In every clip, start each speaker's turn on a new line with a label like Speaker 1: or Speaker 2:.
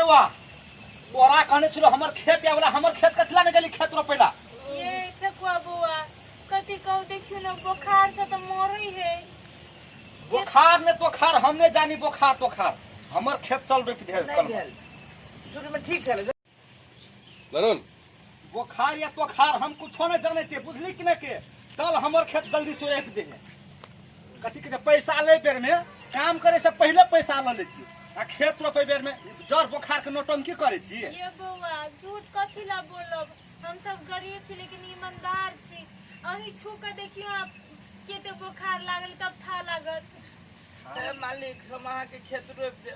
Speaker 1: असगरवा तोरा कहने छलो हमर खेत आवेला हमर खेत कथला ने गेली खेत रोपेला
Speaker 2: ये फेकुआ बुआ कथी कहू देखियो ना बुखार से तो मरई है।
Speaker 1: बुखार ने तो खार हमने जानी बुखार तो खार हमर खेत चल रोप दे कल
Speaker 3: शुरू में ठीक चले
Speaker 4: वरुण
Speaker 1: बुखार या तो खार हम कुछो नहीं जाने छे बुझली कि नहीं के चल हमर खेत जल्दी से रोप दे कथी के पैसा ले बेर में काम करे से पहले पैसा ल ले छी आ खेत रोपे बेर में जर बुखार के नौटंकी करे छी।
Speaker 2: ये बुआ झूठ कथी ला बोलब हम सब गरीब छी लेकिन ईमानदार छी अही छू के देखियो आप केते बुखार लागल तब था लागत।
Speaker 3: मालिक हम अहाँ के खेत रोप दे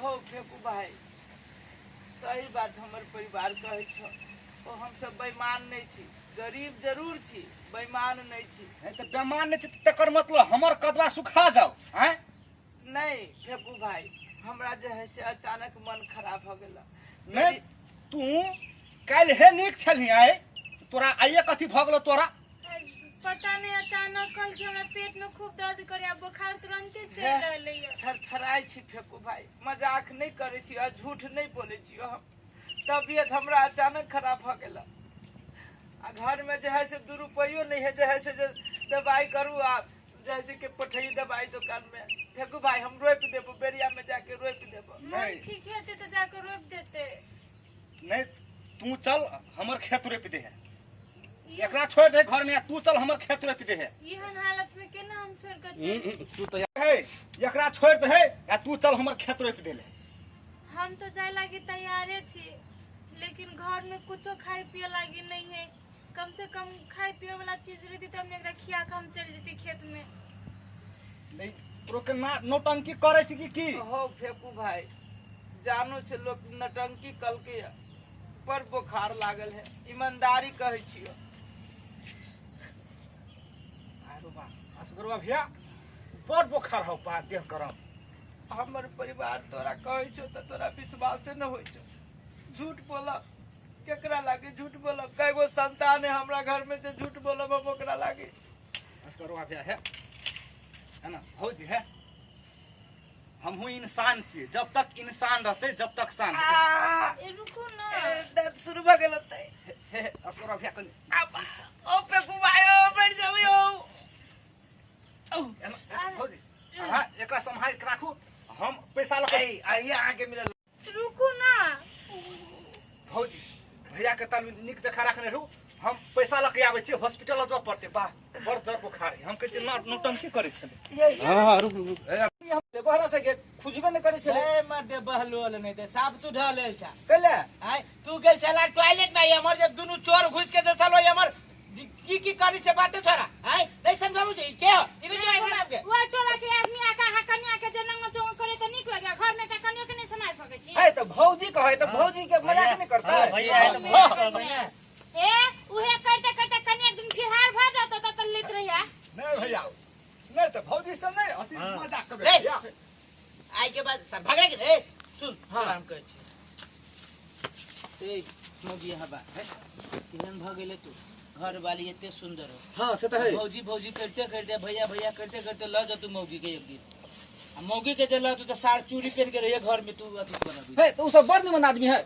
Speaker 3: हो फेकू भाई सही बात हमर परिवार कहे छ तो हम सब बेईमान नहीं छी गरीब जरूर छी बेईमान नहीं छी
Speaker 1: तो बेमान नहीं छी तकर मतलब हमर कदवा सुखा जाओ हैं
Speaker 3: नहीं फेकू भाई हमरा जे है से अचानक मन खराब हो गेला
Speaker 1: नहीं तू कल हे नीक छली आए तोरा आइए कथी भ गेलो तोरा
Speaker 2: पता नहीं अचानक कल के हमरा पेट में खूब दर्द करे आ बुखार तुरंत चल रहले है।
Speaker 3: थरथराई छी फेकू भाई मजाक नहीं करे छी और झूठ नहीं बोले छी हम तबियत हमरा अचानक खराब हो गेला आ घर में जो है से 2 रुपयो नहीं है जो है से दवाई करू आ जैसे कि पठई दवाई दुकान में फेकू भाई हम रोप देबो बेरिया में जाके रोप देबो
Speaker 2: नहीं ठीक है तो जाकर रोप देते
Speaker 1: नहीं तू चल हमर खेत रोप दे है एकरा छोड़ दे घर में तू चल हमर खेत रोप दे है
Speaker 2: इहन हालत में केना हम छोड़ के
Speaker 1: तू तो है एकरा छोड़ दे है या तू चल हमर खेत रोप दे ले
Speaker 2: हम तो जाए लागी तैयारे छी लेकिन घर में कुछो खाए पिए लागी नहीं है कम से कम खाए पिए वाला चीज रहती तब हम एकरा खिया के हम चल जेती खेत में।
Speaker 1: नहीं तोके नौटंकी करे छी की
Speaker 3: हो फेकू भाई जानो से लोग नटंकी कल के पर बुखार लागल है ईमानदारी कहे छियो
Speaker 1: असगरवा भैया बड़ बुखार हो पा देह करम
Speaker 3: हमर परिवार तोरा कहे छो तो तोरा विश्वास न होय छो झूठ बोला केकरा लागे झूठ बोला कईगो संतान है हमरा घर में जो झूठ बोलब हम ओकरा लागे
Speaker 1: असगरवा भैया है ना हो जी है हम हूँ इंसान छी जब तक इंसान रहते जब तक शान
Speaker 2: ए रुको ना
Speaker 3: दर्द शुरू भ गेल होतै
Speaker 1: असगरवा भैया कनी
Speaker 3: ओ पेकू भाई ओ बैठ जाबियो
Speaker 1: हो जी हां एकरा संभाल के राखू हम पैसा लके
Speaker 3: आइए आके मिलल
Speaker 2: रुको ना
Speaker 1: भौजी भैया के तालु निक जखा रखने रहू हम पैसा लके आबै छी हॉस्पिटल जब पड़ते बा बड़ जर बुखार हम कहै छी नौटंकी करै छले
Speaker 4: हां रुक रुक
Speaker 1: हम बहरा से के खुजबे न करै छले
Speaker 3: ए मर्दे बहलोल नहीं ते साफ तू ढले छ
Speaker 1: कले
Speaker 3: आय तू गेल छला टॉयलेट में हमर जे दुनु चोर घुस के जे चलो हमर की करी से बात छोरा आय नहीं समझाबू जी के हो इने जो आइ सबके
Speaker 2: वो टोला के आदमी आका हकनिया के जनंग चोंग करे त निक लगे घर में कनियो के नहीं संभाल सके छी
Speaker 1: है तो भौजी कहे तो भौजी के मजाक नहीं करता है
Speaker 3: भैया
Speaker 2: ए उहे करते करते कनिया दिन फिरहार भ जातो त लेत रहिया
Speaker 1: नहीं भैया नहीं तो भौजी से नहीं अति मजाक करबे भैया
Speaker 3: आइ के बाद सब भागे के रे सुन हम कहै छी ए मौगी हबा केहन भ गेले तू घर वाली एते सुंदर हो
Speaker 1: हां से तो है
Speaker 3: भौजी भौजी करते करते भैया भैया करते करते ल जा तू मौगी के एक दिन आ मौगी के जला तू तो सार चूड़ी पहन के रहिए घर में तू अथी बनबी
Speaker 1: है तो सब बड़ निमन आदमी है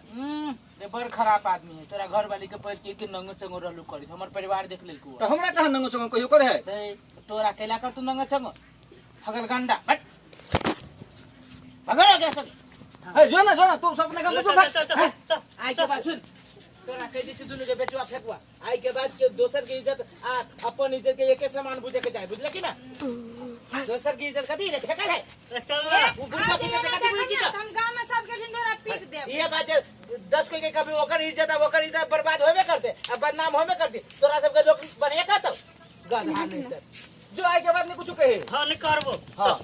Speaker 3: ये बड़ खराब आदमी है तोरा घर वाली के पैर के नंगो चंगो रहलू करी हमर परिवार देख लेल को
Speaker 1: तो हमरा कहां नंगो चंगो कहियो करे है
Speaker 3: तोरा केला कर तू नंगो चंगो हगल गंडा हट भगरो के सब
Speaker 1: है जो ना तू सब अपने काम तो
Speaker 3: आई के बाद सुन तोरा कह दी दुनु के बेचवा फेकवा आई के बाद के दोसर के इज्जत आ अपन इज्जत के एके समान बुझे के चाहे बुझले कि ना दोसर की इज्जत कथी रे फेकल है
Speaker 2: चल ना
Speaker 3: वो बुढ़वा की इज्जत कथी बुझी छ
Speaker 2: हम गांव में सब के ढिंडोरा पीट देब
Speaker 3: ये बात 10 कोई के कभी ओकर इज्जत बर्बाद होबे करते अब बदनाम होबे करती तोरा सब के लोग बढ़िया कहतो गधा नहीं
Speaker 1: जो आई के बाद नहीं कुछ कहे
Speaker 5: हाँ नहीं करबो
Speaker 1: हां